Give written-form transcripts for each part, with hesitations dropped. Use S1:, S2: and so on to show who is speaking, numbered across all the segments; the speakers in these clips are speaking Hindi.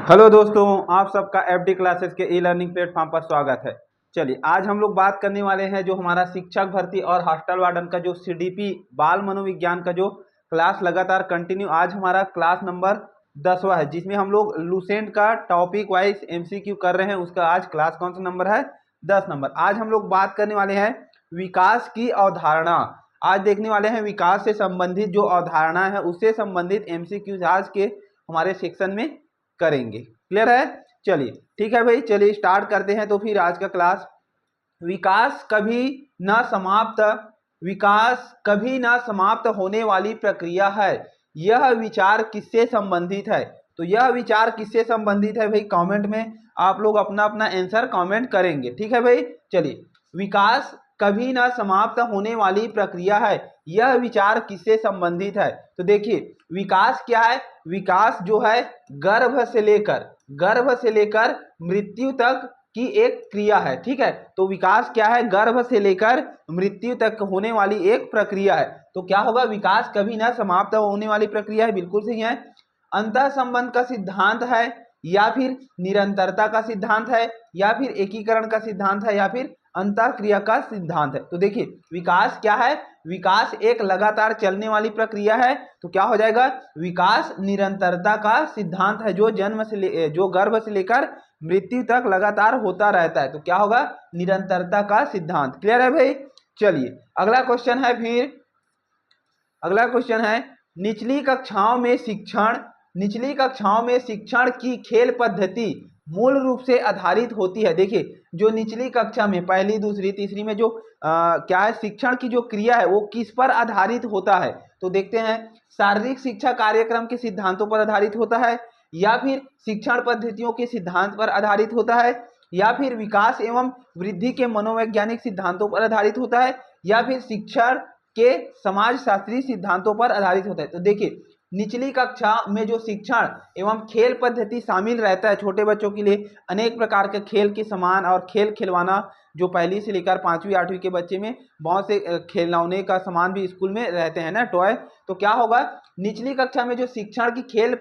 S1: हेलो दोस्तों, आप सबका एफडी क्लासेस के ई लर्निंग प्लेटफॉर्म पर स्वागत है। चलिए, आज हम लोग बात करने वाले हैं जो हमारा शिक्षक भर्ती और हॉस्टल वार्डन का जो सीडीपी बाल मनोविज्ञान का जो क्लास लगातार कंटिन्यू, आज हमारा क्लास नंबर 10वां है, जिसमें हम लोग लूसेंट का टॉपिक वाइज एमसीक्यू कर रहे हैं। उसका आज क्लास कौन सा नंबर है? 10 नंबर। आज हम लोग बात करने वाले हैं विकास की अवधारणा। आज देखने वाले हैं विकास से संबंधित जो अवधारणा है उससे संबंधित एमसीक्यू आज के हमारे सेक्शन में करेंगे। क्लियर है? चलिए ठीक है भाई, चलिए स्टार्ट करते हैं। तो फिर आज का क्लास, विकास कभी ना समाप्त, विकास कभी ना समाप्त होने वाली प्रक्रिया है। यह विचार किससे संबंधित है? तो यह विचार किससे संबंधित है भाई? कमेंट में आप लोग अपना अपना आंसर कमेंट करेंगे। ठीक है भाई, चलिए। विकास कभी ना समाप्त होने वाली प्रक्रिया है, यह विचार किससे संबंधित है? तो देखिए, विकास क्या है? विकास जो है गर्भ से लेकर मृत्यु तक की एक क्रिया है। ठीक है, तो विकास क्या है? गर्भ से लेकर मृत्यु तक होने वाली एक प्रक्रिया है। तो क्या होगा? विकास कभी ना समाप्त होने वाली प्रक्रिया है। बिल्कुल सही है। अंतः संबंध का सिद्धांत है, या फिर निरंतरता का सिद्धांत है, या फिर एकीकरण का सिद्धांत है, या फिर अंतः क्रिया का सिद्धांत है। तो देखिए, विकास क्या है? विकास एक लगातार चलने वाली प्रक्रिया है। तो क्या हो जाएगा? विकास निरंतरता का सिद्धांत है, जो गर्भ से लेकर मृत्यु तक लगातार होता रहता है। तो क्या होगा? निरंतरता का सिद्धांत। क्लियर है भाई? चलिए, अगला क्वेश्चन है। फिर अगला क्वेश्चन है, निचली कक्षाओं में शिक्षण की खेल पद्धति मूल रूप से आधारित होती है। देखिए, जो निचली कक्षा में पहली, दूसरी, तीसरी में जो क्या है, शिक्षण की जो क्रिया है वो किस पर आधारित होता है? तो देखते हैं, शारीरिक शिक्षा कार्यक्रम के सिद्धांतों पर आधारित होता है, या फिर शिक्षण पद्धतियों के सिद्धांत पर आधारित होता है, या फिर विकास एवं वृद्धि के मनोवैज्ञानिक सिद्धांतों पर आधारित होता है, या फिर शिक्षण के समाज शास्त्रीय सिद्धांतों पर आधारित होता है। तो देखिए, निचली कक्षा में जो शिक्षण एवं खेल पद्धति शामिल रहता है, छोटे बच्चों के लिए अनेक प्रकार के खेल के सामान और खेल खिलवाना, जो पहली से लेकर 5वीं 8वीं के बच्चे में बहुत से खिलौने का सामान भी स्कूल में रहते हैं ना, टॉय। तो क्या होगा? निचली कक्षा में जो शिक्षण की खेल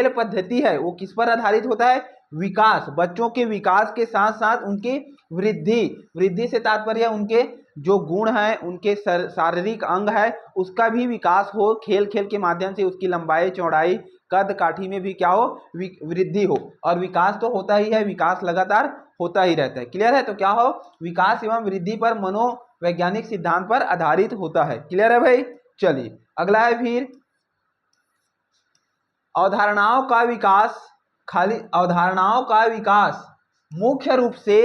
S1: पद्धति है वो किस पर आधारित होता है? विकास, बच्चों के विकास के साथ साथ उनकी वृद्धि से तात्पर्य उनके जो गुण है, उनके शारीरिक अंग है, उसका भी विकास हो, खेल खेल के माध्यम से उसकी लंबाई, चौड़ाई, कद काठी में भी क्या हो? वृद्धि हो। और विकास तो होता ही है, विकास लगातार होता ही रहता है। क्लियर है? तो क्या हो? विकास एवं वृद्धि पर मनोवैज्ञानिक सिद्धांत पर आधारित होता है। क्लियर है भाई? चलिए, अगला है फिर अवधारणाओं का विकास मुख्य रूप से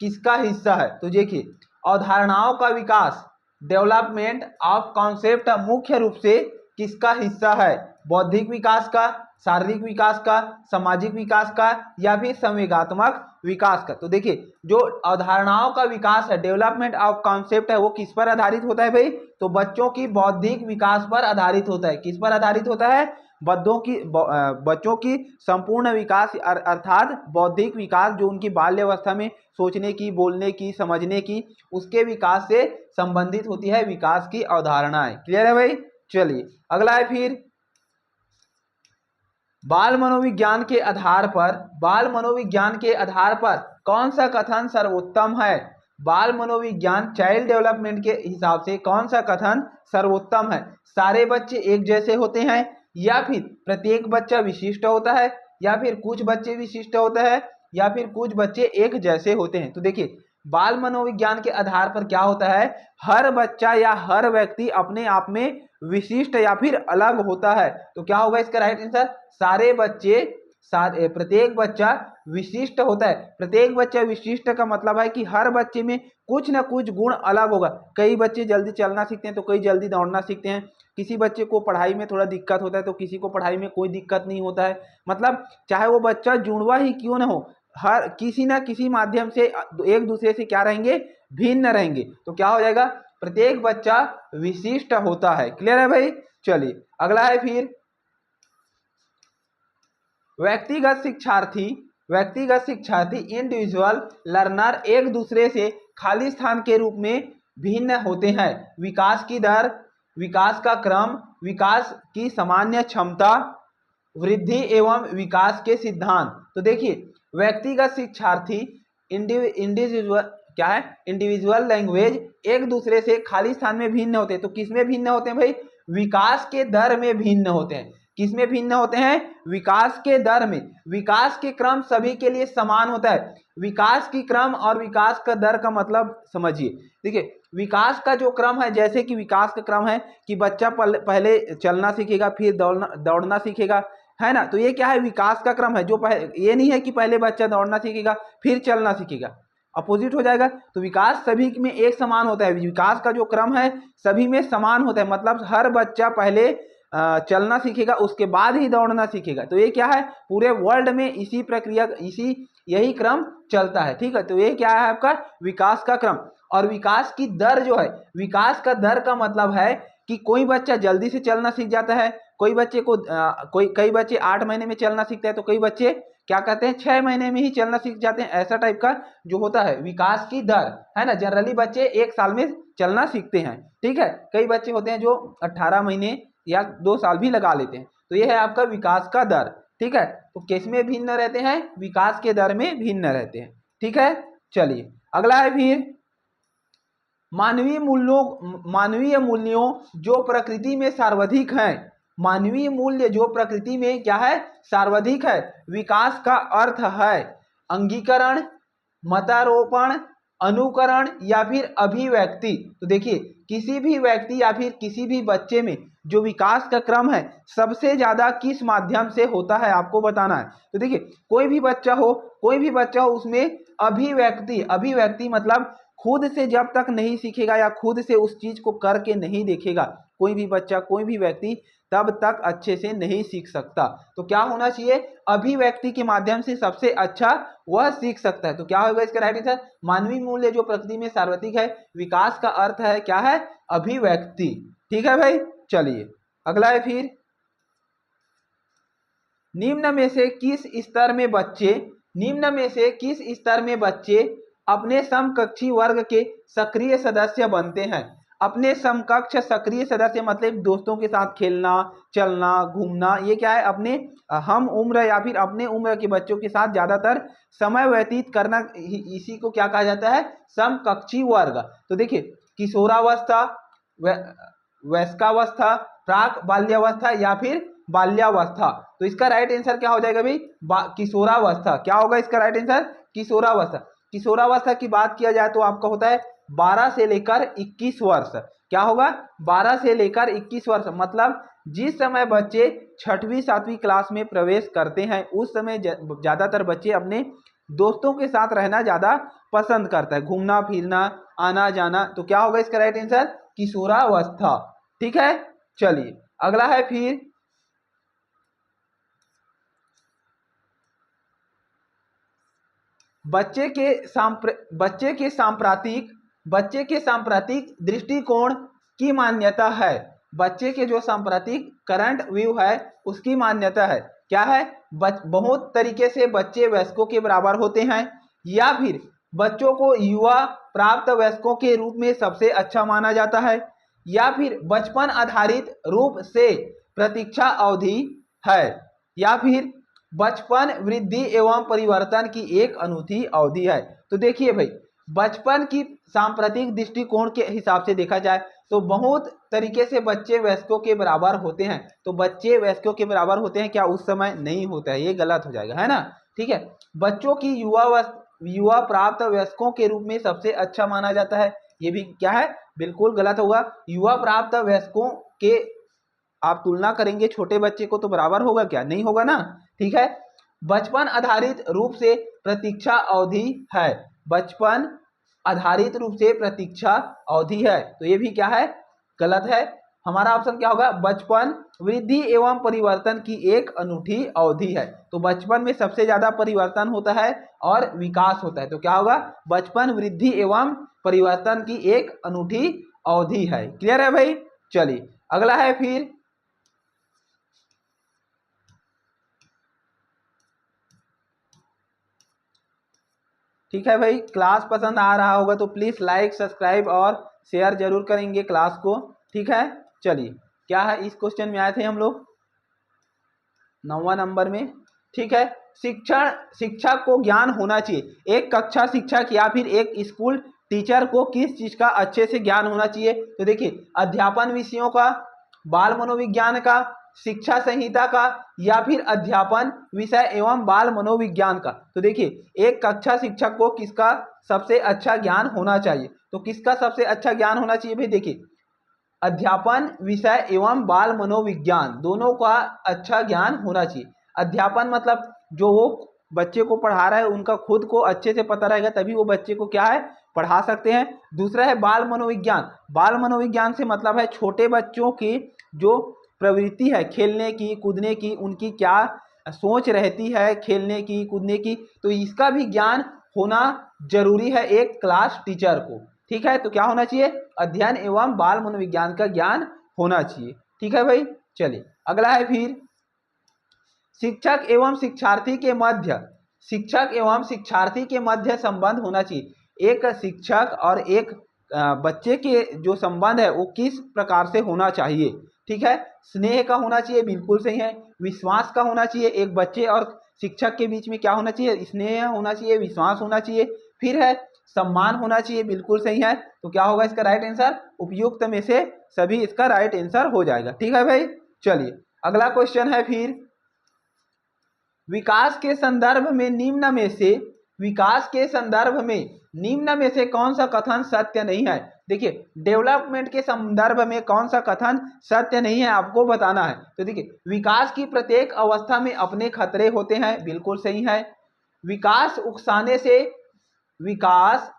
S1: किसका हिस्सा है? तो देखिए, अवधारणाओं का विकास, डेवलपमेंट ऑफ कॉन्सेप्ट मुख्य रूप से किसका हिस्सा है? बौद्धिक विकास का, शारीरिक विकास का, सामाजिक विकास का, या फिर संवेगात्मक विकास का? तो देखिए, जो अवधारणाओं का विकास है, डेवलपमेंट ऑफ कॉन्सेप्ट है, वो किस पर आधारित होता है भाई? तो बच्चों की बौद्धिक विकास पर आधारित होता है। किस पर आधारित होता है? बच्चों की संपूर्ण विकास, अर्थात बौद्धिक विकास, जो उनकी बाल्यावस्था में सोचने की, बोलने की, समझने की, उसके विकास से संबंधित होती है विकास की अवधारणाएं। क्लियर है भाई? चलिए, अगला है फिर बाल मनोविज्ञान के आधार पर कौन सा कथन सर्वोत्तम है? बाल मनोविज्ञान, चाइल्ड डेवलपमेंट के हिसाब से कौन सा कथन सर्वोत्तम है? सारे बच्चे एक जैसे होते हैं, या फिर प्रत्येक बच्चा विशिष्ट होता है, या फिर कुछ बच्चे विशिष्ट होते हैं, या फिर कुछ बच्चे एक जैसे होते हैं? तो देखिए, बाल मनोविज्ञान के आधार पर क्या होता है? हर बच्चा या हर व्यक्ति अपने आप में विशिष्ट या फिर अलग होता है। तो क्या होगा इसका राइट आंसर? प्रत्येक बच्चा विशिष्ट होता है। प्रत्येक बच्चा विशिष्ट का मतलब है कि हर बच्चे में कुछ ना कुछ गुण अलग होगा। कई बच्चे जल्दी चलना सीखते हैं, तो कई जल्दी दौड़ना सीखते हैं। किसी बच्चे को पढ़ाई में थोड़ा दिक्कत होता है, तो किसी को पढ़ाई में कोई दिक्कत नहीं होता है। मतलब चाहे वो बच्चा जुड़वा ही क्यों ना हो, हर किसी ना किसी माध्यम से एक दूसरे से क्या रहेंगे? भिन्न रहेंगे। तो क्या हो जाएगा? प्रत्येक बच्चा विशिष्ट होता है। क्लियर है भाई? चलिए, अगला है फिर व्यक्तिगत शिक्षार्थी इंडिविजुअल लर्नर एक दूसरे से खाली स्थान के रूप में भिन्न होते हैं। विकास की दर, विकास का क्रम, विकास की सामान्य क्षमता, वृद्धि एवं विकास के सिद्धांत। तो देखिए, व्यक्तिगत शिक्षार्थी इंडिविजुअल क्या है, इंडिविजुअल लैंग्वेज एक दूसरे से खाली स्थान में भिन्न होते हैं। तो किस में भिन्न होते हैं भाई? विकास के दर में भिन्न होते हैं। किस में भिन्न होते हैं? विकास के दर में। विकास के क्रम सभी के लिए समान होता है। विकास की क्रम और विकास का दर का मतलब समझिए। देखिए, विकास का जो क्रम है, जैसे कि विकास का क्रम है कि बच्चा पहले चलना सीखेगा, फिर दौड़ना सीखेगा, है ना। तो ये क्या है? विकास का क्रम है। जो ये नहीं है कि पहले बच्चा दौड़ना सीखेगा फिर चलना सीखेगा, अपोजिट हो जाएगा। तो विकास सभी में एक समान होता है। विकास का जो क्रम है सभी में समान होता है, मतलब हर बच्चा पहले चलना सीखेगा, उसके बाद ही दौड़ना सीखेगा। तो ये क्या है? पूरे वर्ल्ड में इसी प्रक्रिया, यही क्रम चलता है। ठीक है, तो ये क्या है? आपका विकास का क्रम। और विकास की दर जो है, विकास का दर का मतलब है कि कोई बच्चा जल्दी से चलना सीख जाता है, कोई बच्चे को कई बच्चे 8 महीने में चलना सीखते हैं, तो कई बच्चे क्या कहते हैं 6 महीने में ही चलना सीख जाते हैं। ऐसा टाइप का जो होता है विकास की दर, है ना। जनरली बच्चे 1 साल में चलना सीखते हैं। ठीक है, कई बच्चे होते हैं जो 18 महीने या 2 साल भी लगा लेते हैं। तो ये है आपका विकास का दर। ठीक है, तो किस में भिन्न रहते हैं? विकास के दर में भिन्न रहते हैं। ठीक है, चलिए अगला है फिर मानवीय मूल्यों जो प्रकृति में सर्वाधिक हैं। मानवीय मूल्य जो प्रकृति में क्या है? सर्वाधिक है। विकास का अर्थ है अंगीकरण, मतारोपण, अनुकरण या फिर अभिव्यक्ति। तो देखिए, किसी भी व्यक्ति या फिर किसी भी बच्चे में जो विकास का क्रम है सबसे ज्यादा किस माध्यम से होता है आपको बताना है। तो देखिए, कोई भी बच्चा हो उसमें अभिव्यक्ति मतलब खुद से जब तक नहीं सीखेगा या खुद से उस चीज को करके नहीं देखेगा, कोई भी बच्चा, कोई भी व्यक्ति तब तक अच्छे से नहीं सीख सकता। तो क्या होना चाहिए? अभिव्यक्ति के माध्यम से सबसे अच्छा वह सीख सकता है। तो क्या होगा इसका राइट आंसर? मानवीय मूल्य जो प्रकृति में सार्वत्रिक है, विकास का अर्थ है क्या है? अभिव्यक्ति। ठीक है भाई, चलिए अगला है फिर निम्न में से किस स्तर में बच्चे अपने समकक्षी वर्ग के सक्रिय सदस्य बनते हैं? अपने समकक्ष सक्रिय सदस्य मतलब दोस्तों के साथ खेलना, चलना, घूमना, ये क्या है? अपने हम उम्र या फिर अपने उम्र के बच्चों के साथ ज्यादातर समय व्यतीत करना, इसी को क्या कहा जाता है? समकक्षी वर्ग। तो देखिए, किशोरावस्था, वयस्कावस्था, प्राक बाल्यावस्था या फिर बाल्यावस्था। तो इसका राइट आंसर क्या हो जाएगा भाई? किशोरावस्था। क्या होगा इसका राइट आंसर? किशोरावस्था। किशोरावस्था की बात किया जाए तो आपका होता है 12 से लेकर 21 वर्ष। क्या होगा? 12 से लेकर 21 वर्ष, मतलब जिस समय बच्चे 6वीं 7वीं क्लास में प्रवेश करते हैं उस समय ज्यादातर बच्चे अपने दोस्तों के साथ रहना ज्यादा पसंद करता है, घूमना फिरना, आना जाना। तो क्या होगा इसका राइट आंसर? किशोरावस्था। ठीक है, चलिए अगला है फिर बच्चे के सांप्रतिक दृष्टिकोण की मान्यता है। बच्चे के जो सांप्रतिक करंट व्यू है उसकी मान्यता है। क्या है? बहुत तरीके से बच्चे वयस्कों के बराबर होते हैं, या फिर बच्चों को युवा प्राप्त वयस्कों के रूप में सबसे अच्छा माना जाता है, या फिर बचपन आधारित रूप से प्रतीक्षा अवधि है, या फिर बचपन वृद्धि एवं परिवर्तन की एक अनूठी अवधि है। तो देखिए भाई, बचपन की सांप्रतिक दृष्टिकोण के हिसाब से देखा जाए तो बहुत तरीके से बच्चे वयस्कों के बराबर होते हैं। तो बच्चे वयस्कों के बराबर होते हैं क्या? उस समय नहीं होता है, ये गलत हो जाएगा, है ना। ठीक है, बच्चों की युवा प्राप्त वयस्कों के रूप में सबसे अच्छा माना जाता है, ये भी क्या है? बिल्कुल गलत होगा। युवा प्राप्त वयस्कों के आप तुलना करेंगे छोटे बच्चे को तो बराबर होगा क्या? नहीं होगा ना। ठीक है, बचपन आधारित रूप से प्रतीक्षा अवधि है। बचपन आधारित रूप से प्रतीक्षा अवधि है, तो ये भी क्या है? गलत है। हमारा ऑप्शन क्या होगा? बचपन वृद्धि एवं परिवर्तन की एक अनूठी अवधि है। तो बचपन में सबसे ज्यादा परिवर्तन होता है और विकास होता है। तो क्या होगा? बचपन वृद्धि एवं परिवर्तन की एक अनूठी अवधि है। क्लियर है भाई? चलिए अगला है फिर ठीक है भाई, क्लास पसंद आ रहा होगा तो प्लीज लाइक, सब्सक्राइब और शेयर जरूर करेंगे क्लास को। ठीक है, चलिए क्या है इस क्वेश्चन में आए थे हम लोग? 9वां नंबर में, ठीक है। शिक्षण शिक्षक को ज्ञान होना चाहिए। एक कक्षा शिक्षक या फिर एक स्कूल टीचर को किस चीज का अच्छे से ज्ञान होना चाहिए? तो देखिए, अध्यापन विषयों का, बाल मनोविज्ञान का, शिक्षा संहिता का, या फिर अध्यापन विषय एवं बाल मनोविज्ञान का। तो देखिए, एक कक्षा शिक्षक को किसका सबसे अच्छा ज्ञान होना चाहिए? तो किसका सबसे अच्छा ज्ञान होना चाहिए भाई? देखिए, अध्यापन विषय एवं बाल मनोविज्ञान दोनों का अच्छा ज्ञान होना चाहिए। अध्यापन मतलब जो वो बच्चे को पढ़ा रहा है उनका खुद को अच्छे से पता रहेगा, तभी वो बच्चे को क्या है, पढ़ा सकते हैं। दूसरा है बाल मनोविज्ञान। बाल मनोविज्ञान से मतलब है छोटे बच्चों की जो प्रवृत्ति है खेलने की, कूदने की, उनकी क्या सोच रहती है खेलने की, कूदने की, तो इसका भी ज्ञान होना जरूरी है एक क्लास टीचर को। ठीक है, तो क्या होना चाहिए? अध्ययन एवं बाल मनोविज्ञान का ज्ञान होना चाहिए। ठीक है भाई, चलिए अगला है फिर, शिक्षक एवं शिक्षार्थी के मध्य संबंध होना चाहिए। एक शिक्षक और एक बच्चे के जो संबंध है वो किस प्रकार से होना चाहिए? ठीक है, स्नेह का होना चाहिए, बिल्कुल सही है। विश्वास का होना चाहिए, एक बच्चे और शिक्षक के बीच में क्या होना चाहिए? स्नेह होना चाहिए, विश्वास होना चाहिए। फिर है सम्मान होना चाहिए, बिल्कुल सही है। तो क्या होगा इसका राइट आंसर? उपयुक्त में से सभी इसका राइट आंसर हो जाएगा। ठीक है भाई, चलिए अगला क्वेश्चन है फिर, विकास के संदर्भ में निम्न में से कौन सा कथन सत्य नहीं है? देखिए, डेवलपमेंट के संदर्भ में कौन सा कथन सत्य नहीं है आपको बताना है। तो देखिए, विकास की प्रत्येक अवस्था में अपने खतरे होते हैं, बिल्कुल सही है। विकास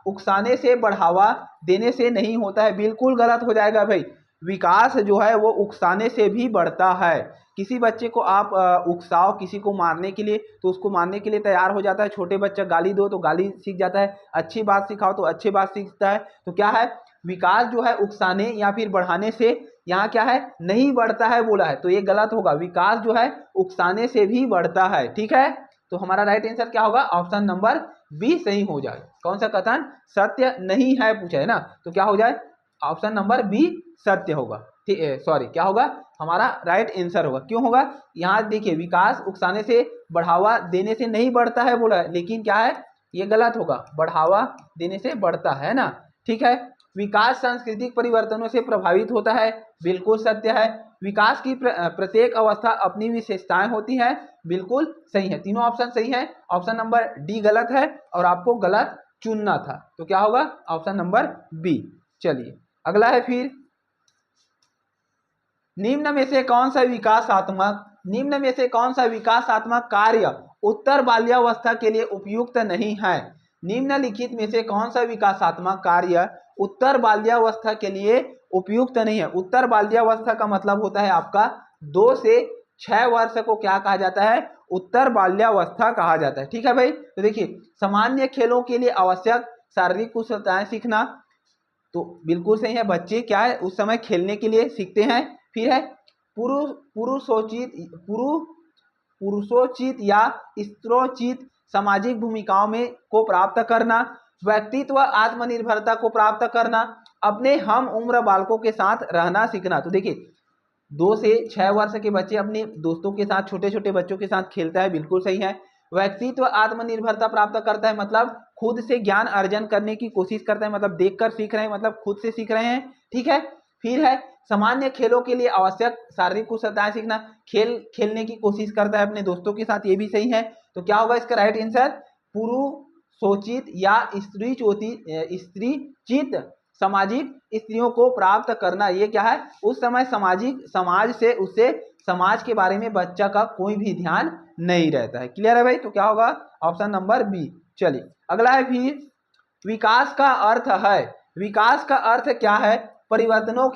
S1: उकसाने से बढ़ावा देने से नहीं होता है, बिल्कुल गलत हो जाएगा भाई। विकास जो है वो उकसाने से भी बढ़ता है। किसी बच्चे को आप उकसाओ किसी को मारने के लिए, तो उसको मारने के लिए तैयार हो जाता है। छोटे बच्चा गाली दो तो गाली सीख जाता है, अच्छी बात सिखाओ तो अच्छी बात सीखता है। तो क्या है, विकास जो है उकसाने या फिर बढ़ाने से यहाँ क्या है, नहीं बढ़ता है बोला है, तो ये गलत होगा। विकास जो है उकसाने से भी बढ़ता है। ठीक है, तो हमारा राइट आंसर क्या होगा? ऑप्शन नंबर बी सही हो जाए। कौन सा कथन सत्य नहीं है पूछा है ना, तो क्या हो जाए? ऑप्शन नंबर बी सत्य होगा। ठीक है, सॉरी, क्या होगा? हमारा राइट आंसर होगा। क्यों होगा? यहाँ देखिए, विकास उकसाने से बढ़ावा देने से नहीं बढ़ता है बोला है, लेकिन क्या है, ये गलत होगा, बढ़ावा देने से बढ़ता है ना। ठीक है, विकास सांस्कृतिक परिवर्तनों से प्रभावित होता है, बिल्कुल सत्य है। विकास की प्रत्येक अवस्था अपनी विशेषताएं होती है, बिल्कुल सही है। तीनों ऑप्शन सही है, ऑप्शन नंबर डी गलत है और आपको गलत चुनना था। तो क्या होगा? Option number B. चलिए अगला है फिर, निम्न में से कौन सा विकासात्मक कार्य उत्तर बाल्यावस्था के लिए उपयुक्त नहीं है? निम्नलिखित में से कौन सा विकासात्मक कार्य उत्तर बाल्यावस्था के लिए उपयुक्त नहीं है? उत्तर बाल्यावस्था का मतलब होता है आपका 2 से 6 वर्ष को क्या कहा जाता है? उत्तर बाल्यावस्था कहा जाता है। ठीक है भाई, तो देखिए, सामान्य खेलों के लिए आवश्यक शारीरिक कुशलताएं सीखना, तो बिल्कुल सही है। बच्चे क्या है उस समय खेलने के लिए सीखते हैं। फिर है पुरुषोचित या स्त्रोचित सामाजिक भूमिकाओं में को प्राप्त करना, व्यक्तित्व आत्मनिर्भरता को प्राप्त करना, अपने हम उम्र बालकों के साथ रहना सीखना। तो देखिए, 2 से 6 वर्ष के बच्चे अपने दोस्तों के साथ, छोटे छोटे बच्चों के साथ खेलता है, बिल्कुल सही है। व्यक्तित्व आत्मनिर्भरता प्राप्त करता है, मतलब खुद से ज्ञान अर्जन करने की कोशिश करता है, मतलब देखकर सीख रहे हैं, मतलब खुद से सीख रहे हैं। ठीक है, फिर है सामान्य खेलों के लिए आवश्यक शारीरिक कुशलताएं सीखना, खेलने की कोशिश करता है अपने दोस्तों के साथ, ये भी सही है। तो क्या होगा इसका राइट आंसर? पुरुषोचित या स्त्रीचित सामाजिक स्त्रियों को प्राप्त करना। ये क्या है, उस समय समाज के बारे में बच्चा का कोई भी ध्यान नहीं रहता है। क्लियर है भाई? तो क्या होगा? Option number B. चलिए अगला है फिर, विकास का अर्थ क्या है? परिवर्तनों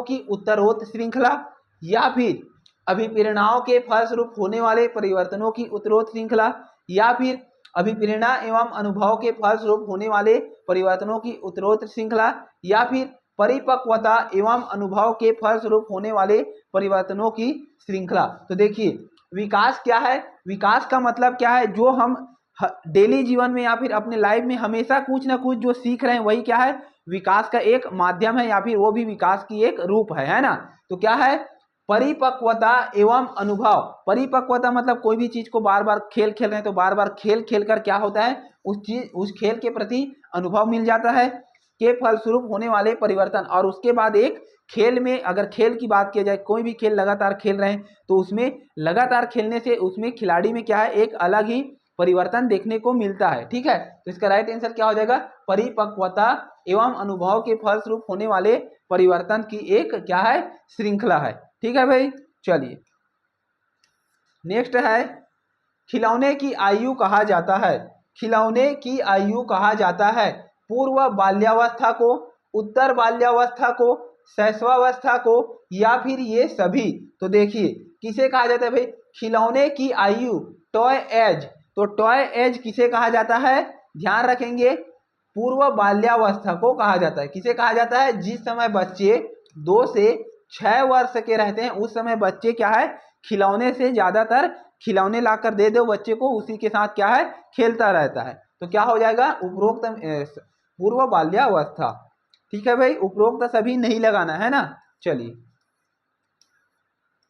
S1: की उत्तरोत्तर श्रृंखला, या फिर अभिप्रेरणाओं के फलस्वरूप होने वाले परिवर्तनों की उत्तरोत्तर श्रृंखला, या फिर अभिप्रेरणा एवं अनुभव के फलस्वरूप होने वाले परिवर्तनों की उत्तरोत्तर श्रृंखला, या फिर परिपक्वता एवं अनुभव के फलस्वरूप होने वाले परिवर्तनों की श्रृंखला। तो देखिए, विकास क्या है? विकास का मतलब क्या है? जो हम डेली जीवन में या फिर अपने लाइफ में हमेशा कुछ ना कुछ जो सीख रहे हैं, वही क्या है? विकास का एक माध्यम है, या फिर वो भी विकास की एक रूप है ना। तो क्या है? परिपक्वता एवं अनुभव। परिपक्वता मतलब कोई भी चीज को बार बार खेल खेल रहे हैं तो बार बार खेल खेल कर क्या होता है, उस खेल के प्रति अनुभव मिल जाता है के फलस्वरूप होने वाले परिवर्तन। और उसके बाद एक खेल में, अगर खेल की बात की जाए, कोई भी खेल लगातार खेल रहे हैं तो उसमें लगातार खेलने से उसमें खिलाड़ी में क्या है, एक अलग ही परिवर्तन देखने को मिलता है। ठीक है, तो इसका राइट आंसर क्या हो जाएगा, परिपक्वता एवं अनुभव के फलस्वरूप होने वाले परिवर्तन की एक क्या है, श्रृंखला है। ठीक है भाई, चलिए नेक्स्ट है, खिलौने की आयु कहा जाता है। खिलौने की आयु कहा जाता है पूर्व बाल्यावस्था को, उत्तर बाल्यावस्था को, शैशवावस्था को, या फिर ये सभी। तो देखिए किसे कहा जाता है भाई, खिलौने की आयु, टॉय एज। तो टॉय एज किसे कहा जाता है, ध्यान रखेंगे, पूर्व बाल्यावस्था को कहा जाता है। किसे कहा जाता है, जिस समय बच्चे 2 से 6 वर्ष के रहते हैं उस समय बच्चे क्या है, खिलौने से ज्यादातर खिलौने लाकर दे दो बच्चे को, उसी के साथ क्या है, खेलता रहता है। तो क्या हो जाएगा, उपरोक्त पूर्व बाल्यावस्था। ठीक है भाई, उपरोक्त सभी नहीं लगाना है ना। चलिए,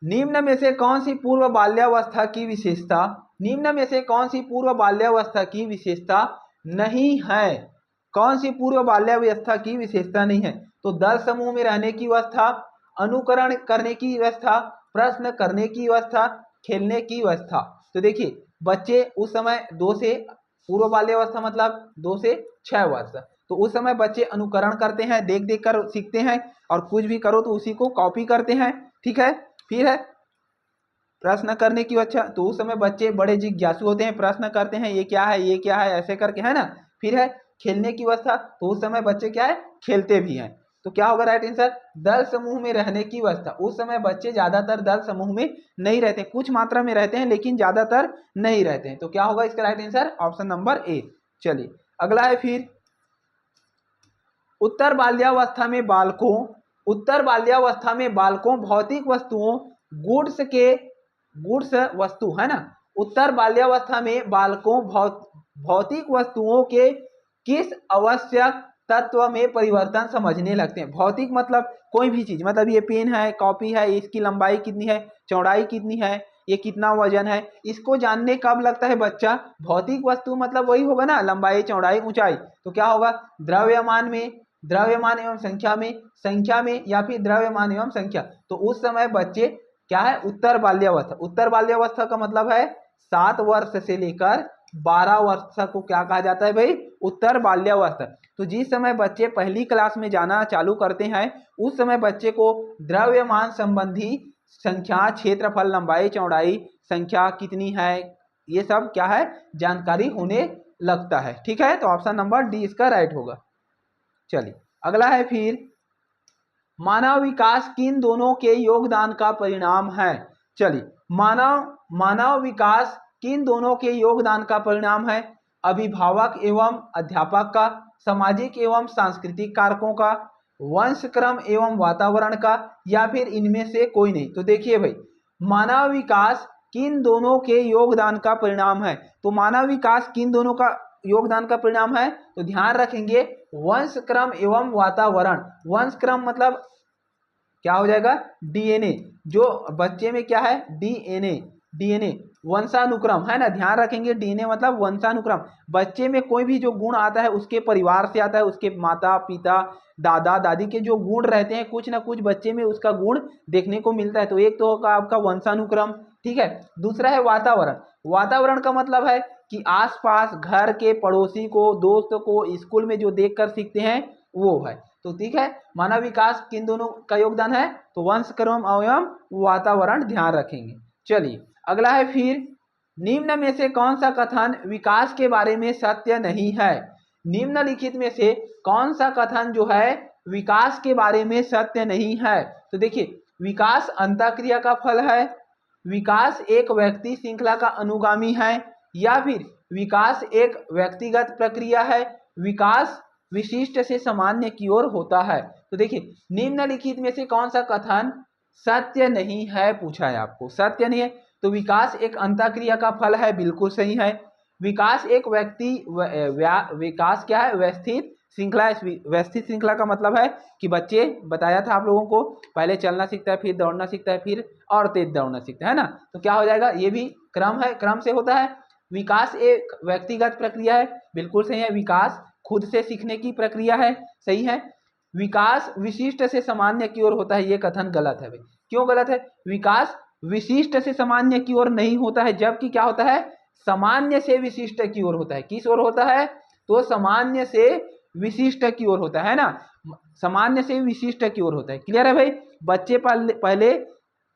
S1: निम्न में से कौन सी पूर्व बाल्यावस्था की विशेषता, निम्न में से कौन सी पूर्व बाल्यावस्था की विशेषता नहीं है, कौन सी पूर्व बाल्यावस्था की विशेषता नहीं है। तो दल समूह में रहने की अवस्था, अनुकरण करने की व्यवस्था, प्रश्न करने की व्यवस्था, खेलने की व्यवस्था। तो देखिए बच्चे उस समय 2 से, पूर्व बाल्यावस्था मतलब 2 से 6 वर्ष, तो उस समय बच्चे अनुकरण करते हैं, देख देख कर सीखते हैं, और कुछ भी करो तो उसी को कॉपी करते हैं। ठीक है, फिर है प्रश्न करने की, अच्छा तो उस समय बच्चे बड़े जिज्ञासु होते हैं, प्रश्न करते हैं ये क्या है, ये क्या है, ऐसे करके, है ना। फिर है खेलने की अवस्था, तो उस समय बच्चे क्या है, खेलते भी हैं। तो क्या होगा राइट आंसर, दल समूह में रहने की अवस्था। उस समय बच्चे ज्यादातर दल समूह में नहीं रहते, कुछ मात्रा में रहते हैं लेकिन ज्यादातर नहीं रहते हैं। तो क्या होगा इसका right answer, option number A. चलिए अगला है, फिर उत्तर बाल्यावस्था में बालकों, उत्तर बाल्यावस्था में बालकों भौतिक वस्तुओं, गुड्स वस्तु, है ना। उत्तर बाल्यावस्था में बालकों भौतिक वस्तुओं के किस आवश्यक तत्व में परिवर्तन समझने लगते हैं। भौतिक मतलब कोई भी चीज, मतलब ये पेन है, कॉपी है, इसकी लंबाई कितनी है, चौड़ाई कितनी है, ये कितना वजन है, इसको जानने कब लगता है बच्चा, भौतिक वस्तु मतलब वही होगा ना, लंबाई चौड़ाई ऊंचाई। तो क्या होगा, द्रव्यमान में, द्रव्यमान एवं संख्या में, संख्या में, या फिर द्रव्यमान एवं संख्या। तो उस समय बच्चे क्या है, उत्तर बाल्यावस्था। उत्तर बाल्यावस्था का मतलब है 7 वर्ष से लेकर 12 वर्ष को क्या कहा जाता है भाई, उत्तर बाल्यावस्था। तो जिस समय बच्चे पहली क्लास में जाना चालू करते हैं उस समय बच्चे को द्रव्यमान संबंधी संख्या, क्षेत्रफल, लंबाई, चौड़ाई, संख्या कितनी है, ये सब क्या है, जानकारी होने लगता है। ठीक है, तो ऑप्शन नंबर डी इसका राइट होगा। चलिए अगला है, फिर मानव विकास किन दोनों के योगदान का परिणाम है। चलिए, मानव विकास किन दोनों के योगदान का परिणाम है, अभिभावक एवं अध्यापक का, सामाजिक एवं सांस्कृतिक कारकों का, वंश क्रम एवं वातावरण का, या फिर इनमें से कोई नहीं। तो देखिए भाई, मानव विकास किन दोनों के योगदान का परिणाम है, तो मानव विकास किन दोनों का योगदान का परिणाम है, तो ध्यान रखेंगे वंश क्रम एवं वातावरण। वंश क्रम मतलब क्या हो जाएगा, डीएनए, जो बच्चे में क्या है, डीएनए वंशानुक्रम, है ना। ध्यान रखेंगे डीएनए मतलब वंशानुक्रम, बच्चे में कोई भी जो गुण आता है उसके परिवार से आता है, उसके माता पिता दादा दादी के जो गुण रहते हैं कुछ ना कुछ बच्चे में उसका गुण देखने को मिलता है। तो एक तो होगा आपका वंशानुक्रम, ठीक है। दूसरा है वातावरण। वातावरण का मतलब है कि आसपास घर के पड़ोसी को, दोस्त को, स्कूल में जो देखकर सीखते हैं वो है। तो ठीक है, मानव विकास किन दोनों का योगदान है, तो वंश क्रम एवं वातावरण, ध्यान रखेंगे। चलिए अगला है, फिर निम्न में से कौन सा कथन विकास के बारे में सत्य नहीं है। निम्नलिखित में से कौन सा कथन जो है विकास के बारे में सत्य नहीं है। तो देखिए, विकास अंतःक्रिया का फल है, विकास एक व्यक्ति श्रृंखला का अनुगामी है, या फिर विकास एक व्यक्तिगत प्रक्रिया है, विकास विशिष्ट से सामान्य की ओर होता है। तो देखिए, निम्नलिखित में से कौन सा कथन सत्य नहीं है, पूछा है आपको, सत्य नहीं है। तो विकास एक अंतःक्रिया का फल है, बिल्कुल सही है। विकास एक व्यक्ति विकास क्या है, व्यवस्थित श्रृंखला, व्यवस्थित श्रृंखला का मतलब है कि बच्चे, बताया था आप लोगों को, पहले चलना सीखता है, फिर दौड़ना सीखता है, फिर और तेज दौड़ना सीखता है ना। तो क्या हो जाएगा, ये भी क्रम है, क्रम से होता है। विकास एक व्यक्तिगत प्रक्रिया है, बिल्कुल सही है। विकास खुद से सीखने की प्रक्रिया है, सही है। विकास विशिष्ट से सामान्य की ओर होता है, ये कथन गलत है भाई। क्यों गलत है? विकास विशिष्ट से सामान्य की ओर नहीं होता है, जबकि क्या होता है, सामान्य से विशिष्ट की ओर होता है। किस ओर होता है? तो सामान्य से विशिष्ट की ओर होता है ना, सामान्य से विशिष्ट की ओर होता है। क्लियर है भाई? बच्चे पहले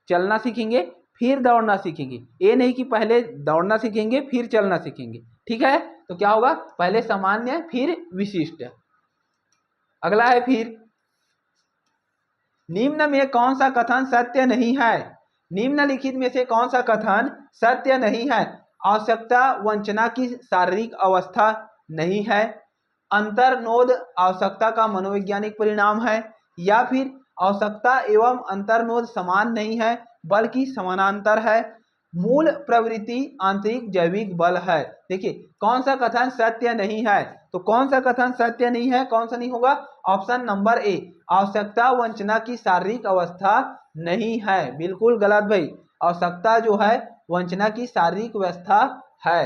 S1: चलना सीखेंगे, फिर दौड़ना सीखेंगे, ये नहीं कि पहले दौड़ना सीखेंगे फिर चलना सीखेंगे। ठीक है, तो क्या होगा, पहले सामान्य फिर विशिष्ट। अगला है, फिर निम्न में कौन सा कथन सत्य नहीं है? निम्नलिखित में से कौन सा कथन सत्य नहीं है? आवश्यकता वंचना की शारीरिक अवस्था नहीं है, अंतर्नोद आवश्यकता का मनोवैज्ञानिक परिणाम है, या फिर आवश्यकता एवं अंतर्नोद समान नहीं है बल्कि समानांतर है, मूल प्रवृत्ति आंतरिक जैविक बल है। देखिए कौन सा कथन सत्य नहीं है, तो कौन सा कथन सत्य नहीं है, कौन सा नहीं होगा? ऑप्शन नंबर ए, आवश्यकता वंचना की शारीरिक अवस्था नहीं है, बिल्कुल गलत भाई। आवश्यकता जो है वंचना की शारीरिक व्यवस्था है।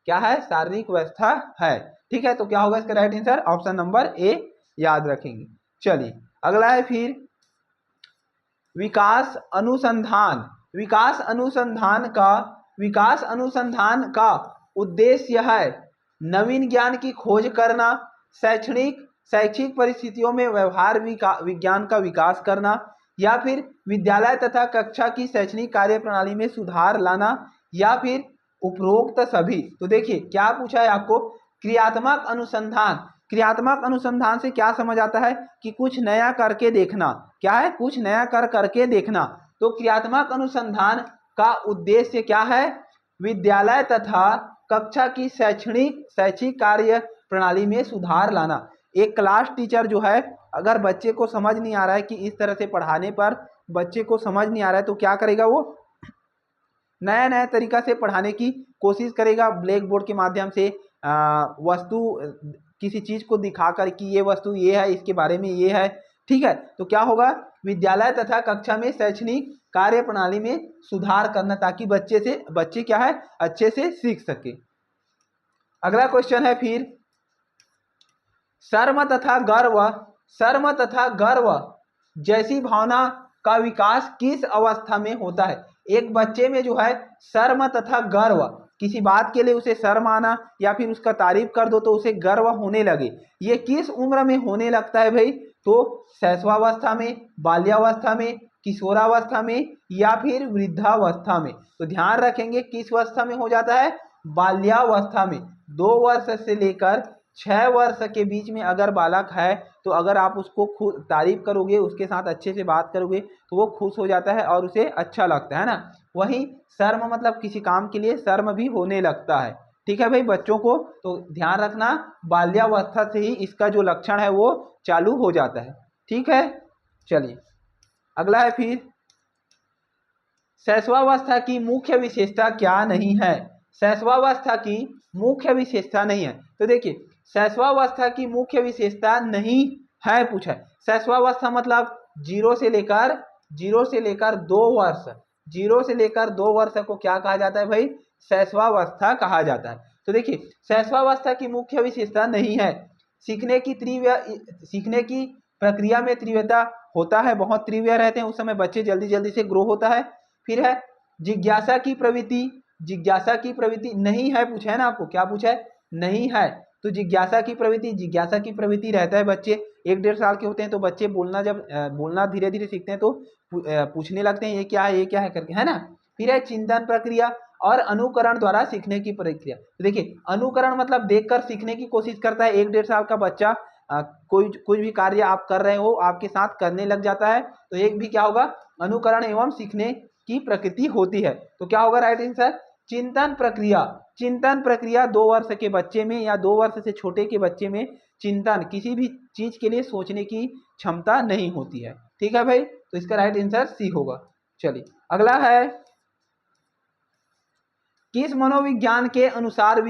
S1: क्या है? शारीरिक व्यवस्था है। ठीक है, तो क्या होगा इसका right answer? Option number A याद रखेंगे। चलिए अगला है, फिर विकास अनुसंधान। विकास अनुसंधान का उद्देश्य है नवीन ज्ञान की खोज करना, शैक्षिक परिस्थितियों में व्यवहार विज्ञान का विकास करना, या फिर विद्यालय तथा कक्षा की शैक्षणिक कार्य प्रणाली में सुधार लाना, या फिर उपरोक्त सभी। तो देखिए क्या पूछा है आपको, क्रियात्मक अनुसंधान। क्रियात्मक अनुसंधान से क्या समझ आता है कि कुछ नया करके देखना। क्या है? कुछ नया करके देखना। तो क्रियात्मक अनुसंधान का उद्देश्य क्या है? विद्यालय तथा कक्षा की शैक्षिक कार्य प्रणाली में सुधार लाना। एक क्लास टीचर जो है, अगर बच्चे को समझ नहीं आ रहा है कि इस तरह से पढ़ाने पर बच्चे को समझ नहीं आ रहा है, तो क्या करेगा, वो नया नया तरीका से पढ़ाने की कोशिश करेगा। ब्लैक बोर्ड के माध्यम से वस्तु, किसी चीज को दिखाकर कि ये वस्तु ये है, इसके बारे में ये है। ठीक है, तो क्या होगा, विद्यालय तथा कक्षा में शैक्षणिक कार्य प्रणाली में सुधार करना, ताकि बच्चे क्या है, अच्छे से सीख सके। अगला क्वेश्चन है, फिर शर्म तथा गर्व जैसी भावना का विकास किस अवस्था में होता है? एक बच्चे में जो है शर्म तथा गर्व, किसी बात के लिए उसे शर्म आना या फिर उसका तारीफ कर दो तो उसे गर्व होने लगे, ये किस उम्र में होने लगता है भाई? तो शैशवावस्था में, बाल्यावस्था में, किशोरावस्था में, या फिर वृद्धावस्था में। तो ध्यान रखेंगे किस अवस्था में हो जाता है? बाल्यावस्था में। 2 वर्ष से लेकर 6 वर्ष के बीच में अगर बालक है, तो अगर आप उसको खुद तारीफ करोगे, उसके साथ अच्छे से बात करोगे, तो वो खुश हो जाता है और उसे अच्छा लगता है ना। वहीं शर्म मतलब किसी काम के लिए शर्म भी होने लगता है। ठीक है भाई, बच्चों को तो ध्यान रखना, बाल्यावस्था से ही इसका जो लक्षण है वो चालू हो जाता है। ठीक है, चलिए अगला है, फिर शैशवावस्था की मुख्य विशेषता क्या नहीं है? शैशवावस्था की मुख्य विशेषता नहीं है, तो देखिए शैशवावस्था की मुख्य विशेषता नहीं है पूछा है। शैशवावस्था मतलब 0 से लेकर 2 वर्ष, 0 से लेकर 2 वर्ष को क्या कहा जाता है भाई? शैशवावस्था कहा जाता है। तो देखिए शैशवावस्था की मुख्य विशेषता नहीं है, सीखने की प्रक्रिया में तीव्रता होता है, बहुत तीव्र रहते हैं, उस समय बच्चे जल्दी जल्दी से ग्रो होता है। फिर है जिज्ञासा की प्रवृत्ति नहीं है पूछा है ना आपको, क्या पूछा है? नहीं है। तो जिज्ञासा की प्रवृत्ति रहता है। बच्चे 1-1.5 साल के होते हैं तो बच्चे बोलना धीरे धीरे सीखते हैं, तो पूछने लगते हैं ये क्या है करके, है ना। फिर है चिंतन प्रक्रिया और अनुकरण द्वारा सीखने की प्रक्रिया। तो देखिए अनुकरण मतलब देखकर सीखने की कोशिश करता है। 1-1.5 साल का बच्चा कोई भी कार्य आप कर रहे हो, आपके साथ करने लग जाता है, तो एक भी क्या होगा? अनुकरण एवं सीखने की प्रकृति होती है। तो क्या होगा राइट आंसर? चिंतन प्रक्रिया 2 वर्ष के बच्चे में या 2 वर्ष से छोटे के बच्चे में चिंतन, किसी भी चीज के लिए सोचने की क्षमता नहीं होती है। ठीक है भाई, तो इसका राइट आंसर सी होगा। चलिए अगला है, किस मनोविज्ञान के अनुसार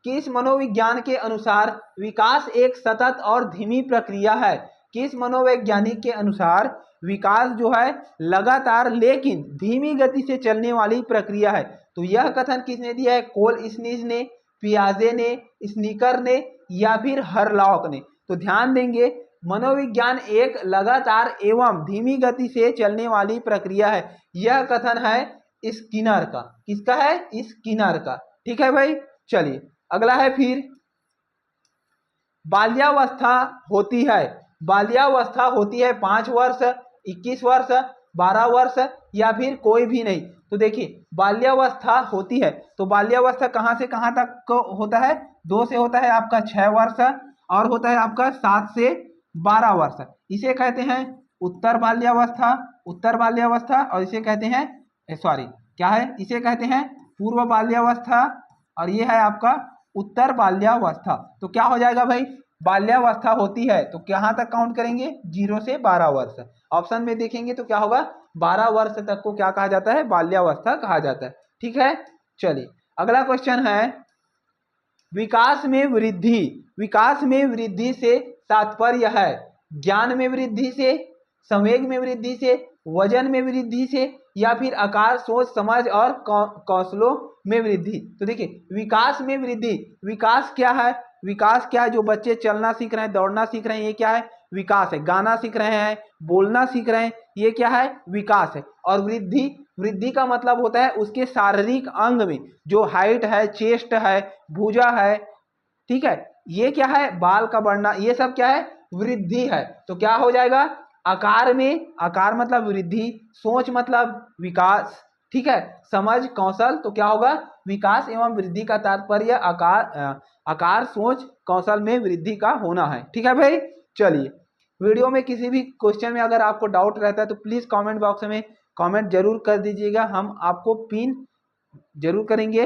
S1: किस मनोविज्ञान के अनुसार विकास एक सतत और धीमी प्रक्रिया है? किस मनोवैज्ञानिक के अनुसार विकास जो है लगातार लेकिन धीमी गति से चलने वाली प्रक्रिया है? तो यह कथन किसने दिया है? कोल स्नीज ने, पियाजे ने, स्नीकर ने या फिर हरलॉक ने? तो ध्यान देंगे, मनोविज्ञान एक लगातार एवं धीमी गति से चलने वाली प्रक्रिया है। यह कथन है स्किनर का। किसका है? स्किनर का। ठीक है भाई, चलिए अगला है फिर, बाल्यावस्था होती है, बाल्यावस्था होती है 5 वर्ष, 21 वर्ष, 12 वर्ष या फिर कोई भी नहीं? तो देखिए बाल्यावस्था होती है, तो बाल्यावस्था कहाँ से कहाँ तक को होता है? 2 से होता है आपका 6 वर्ष और होता है आपका 7 से 12 वर्ष। इसे कहते हैं उत्तर बाल्यावस्था, उत्तर बाल्यावस्था, और इसे कहते हैं सॉरी क्या है, इसे कहते हैं पूर्व बाल्यावस्था, और ये है आपका उत्तर बाल्यावस्था। तो क्या हो जाएगा भाई? बाल्यावस्था होती है तो कहाँ तक काउंट करेंगे? 0 से 12 वर्ष। ऑप्शन में देखेंगे तो क्या होगा? 12 वर्ष तक को क्या कहा जाता है? बाल्यावस्था कहा जाता है। ठीक है, चलिए अगला क्वेश्चन है, विकास में वृद्धि, विकास में वृद्धि से तात्पर्य है ज्ञान में वृद्धि से, संवेग में वृद्धि से, वजन में वृद्धि से या फिर आकार, सोच, समझ और कौशलों में वृद्धि? तो देखिए विकास में वृद्धि, विकास क्या है? विकास क्या है? जो बच्चे चलना सीख रहे हैं, दौड़ना सीख रहे हैं, ये क्या है? विकास है। गाना सीख रहे हैं, बोलना सीख रहे हैं, ये क्या है? विकास है। और वृद्धि, वृद्धि का मतलब होता है उसके शारीरिक अंग में जो हाइट है, चेस्ट है, भुजा है, ठीक है, ये क्या है? बाल का बढ़ना, ये सब क्या है? वृद्धि है। तो क्या हो जाएगा? आकार में, आकार मतलब वृद्धि, सोच मतलब विकास, ठीक है, समझ, कौशल, तो क्या होगा? विकास एवं वृद्धि का तात्पर्य आकार, सोच, कौशल में वृद्धि का होना है। ठीक है भाई, चलिए वीडियो में किसी भी क्वेश्चन में अगर आपको डाउट रहता है तो प्लीज कमेंट बॉक्स में कमेंट जरूर कर दीजिएगा, हम आपको पिन जरूर करेंगे।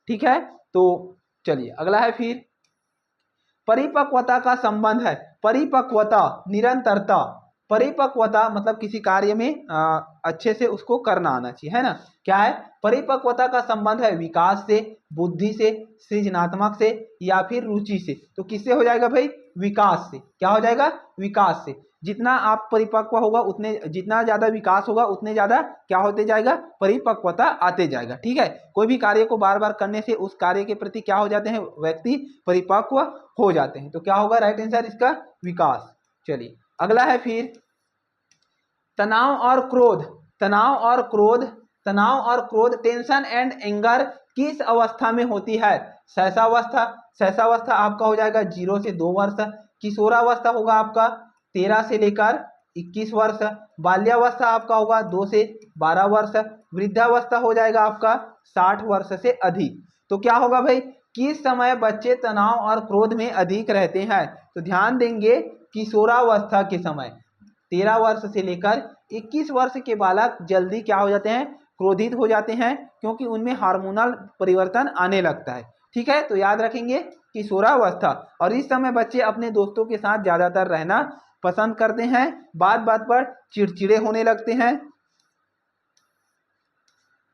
S1: ठीक है, तो चलिए अगला है फिर, परिपक्वता का संबंध है, परिपक्वता, निरंतरता, परिपक्वता मतलब किसी कार्य में अच्छे से उसको करना आना चाहिए, है ना? क्या है? परिपक्वता का संबंध है विकास से, बुद्धि से, सृजनात्मक से या फिर रुचि से? तो किससे हो जाएगा भाई? विकास से। क्या हो जाएगा? विकास से। जितना आप परिपक्व होगा उतने, जितना ज्यादा विकास होगा उतने ज्यादा क्या होते जाएगा? परिपक्वता आते जाएगा। ठीक है, कोई भी कार्य को बार बार करने से उस कार्य के प्रति क्या हो जाते हैं? व्यक्ति परिपक्व हो जाते हैं। तो क्या होगा राइट आंसर इसका? विकास। चलिए अगला है फिर, तनाव और क्रोध, तनाव और क्रोध, तनाव और क्रोध, टेंशन एंड एंगर किस अवस्था में होती है? शैशवावस्था, शैशवावस्था आपका हो जाएगा 0 से 2 वर्ष, किशोरावस्था होगा आपका 13 से लेकर 21 वर्ष, बाल्यावस्था आपका होगा 2 से 12 वर्ष, वृद्धावस्था हो जाएगा आपका 60 वर्ष से अधिक। तो क्या होगा भाई? किस समय बच्चे तनाव और क्रोध में अधिक रहते हैं? तो ध्यान देंगे किशोरावस्था के समय, 13 वर्ष से लेकर 21 वर्ष के बालक जल्दी क्या हो जाते हैं? क्रोधित हो जाते हैं, क्योंकि उनमें हार्मोनल परिवर्तन आने लगता है। ठीक है, तो याद रखेंगे किशोरावस्था। और इस समय बच्चे अपने दोस्तों के साथ ज्यादातर रहना पसंद करते हैं, बात बात पर चिड़चिड़े होने लगते हैं।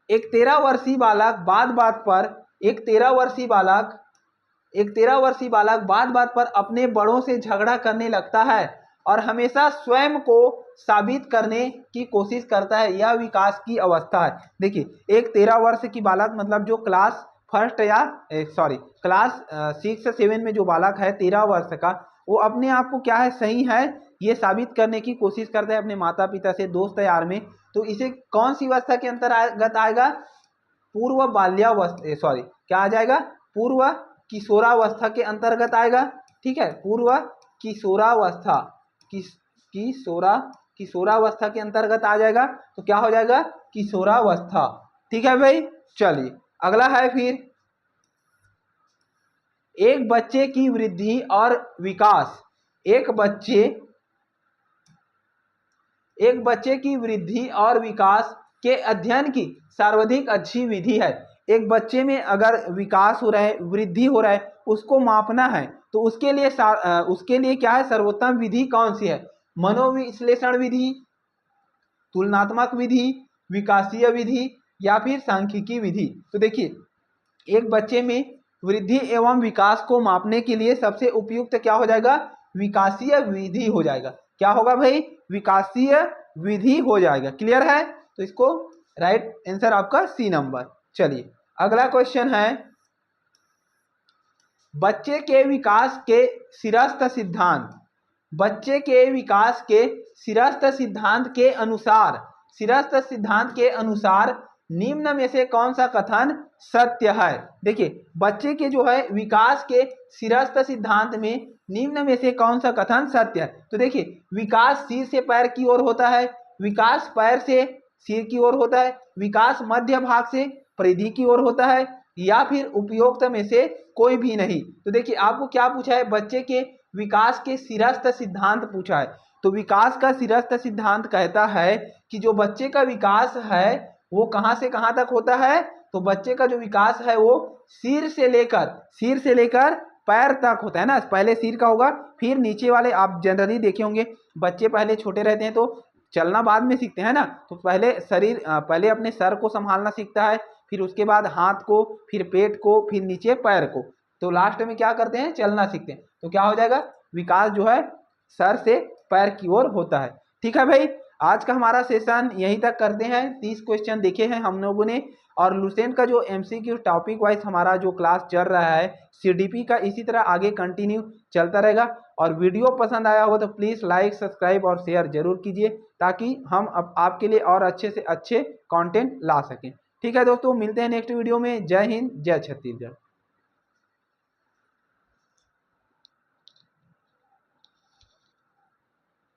S1: एक 13 वर्षीय बालक बात बात पर, एक 13 वर्षीय बालक, एक 13 वर्षीय बालक बात बात पर अपने बड़ों से झगड़ा करने लगता है और हमेशा स्वयं को साबित करने की कोशिश करता है। यह विकास की अवस्था है। देखिए एक 13 वर्ष की बालक मतलब जो क्लास फर्स्ट या क्लास 6-7 में जो बालक है 13 वर्ष का, वो अपने आप को क्या है? सही है ये साबित करने की कोशिश करता है अपने माता पिता से, दोस्त यार में। तो इसे कौन सी अवस्था के अंतर्गत आएगा? पूर्व बाल्यावस्था, क्या आ जाएगा? पूर्व किशोरावस्था के अंतर्गत आएगा। ठीक है, पूर्व किशोरावस्था, किशोरावस्था के अंतर्गत आ जाएगा। तो क्या हो जाएगा? किशोरावस्था। ठीक है भाई, चलिए अगला है फिर, एक बच्चे की वृद्धि और विकास, एक बच्चे की वृद्धि और विकास के अध्ययन की सर्वाधिक अच्छी विधि है। एक बच्चे में अगर विकास हो रहा है, वृद्धि हो रहा है, उसको मापना है तो उसके लिए क्या है? सर्वोत्तम विधि कौन सी है? मनोविश्लेषण विधि, तुलनात्मक विधि, विकासीय विधि या फिर सांख्यिकी विधि? तो देखिए एक बच्चे में वृद्धि एवं विकास को मापने के लिए सबसे उपयुक्त क्या हो जाएगा? विकासीय विधि हो जाएगा। क्या होगा भाई? विकासीय विधि हो जाएगा। क्लियर है? तो इसको राइट आंसर आपका सी नंबर। चलिए अगला क्वेश्चन है, बच्चे के विकास के सिरस्थ सिद्धांत, बच्चे के विकास के सिरस्थ सिद्धांत के अनुसार, सिरस्थ सिद्धांत के अनुसार निम्न में से कौन सा कथन सत्य है? देखिए बच्चे के जो है विकास के सिरस्थ सिद्धांत में निम्न में से कौन सा कथन सत्य है? तो देखिए विकास सिर से पैर की ओर होता है, विकास पैर से सिर की ओर होता है, विकास मध्य भाग से परिधि की ओर होता है, या फिर उपयुक्त में से कोई भी नहीं। तो देखिए आपको क्या पूछा है? बच्चे के विकास के सिरस्थ सिद्धांत पूछा है। तो विकास का सिरस्थ सिद्धांत कहता है कि जो बच्चे का विकास है वो कहां से कहां तक होता है? तो बच्चे का जो विकास है वो सिर से लेकर पैर तक होता है ना। पहले सिर का होगा, फिर नीचे वाले, आप जनरली देखे होंगे बच्चे पहले छोटे रहते हैं तो चलना बाद में सीखते हैं ना, तो पहले शरीर, पहले अपने सर को संभालना सीखता है, फिर उसके बाद हाथ को, फिर पेट को, फिर नीचे पैर को, तो लास्ट में क्या करते हैं? चलना सीखते हैं। तो क्या हो जाएगा? विकास जो है सर से पैर की ओर होता है। ठीक है भाई, आज का हमारा सेशन यहीं तक करते हैं। 30 क्वेश्चन देखे हैं हम लोगों ने, और लुसेंट का जो एमसीक्यू टॉपिक वाइज हमारा जो क्लास चल रहा है सीडीपी का, इसी तरह आगे कंटिन्यू चलता रहेगा। और वीडियो पसंद आया हो तो प्लीज़ लाइक, सब्सक्राइब और शेयर जरूर कीजिए, ताकि हम अब आपके लिए और अच्छे से अच्छे कंटेंट ला सकें। ठीक है दोस्तों, मिलते हैं नेक्स्ट वीडियो में। जय हिंद, जय छत्तीसगढ़।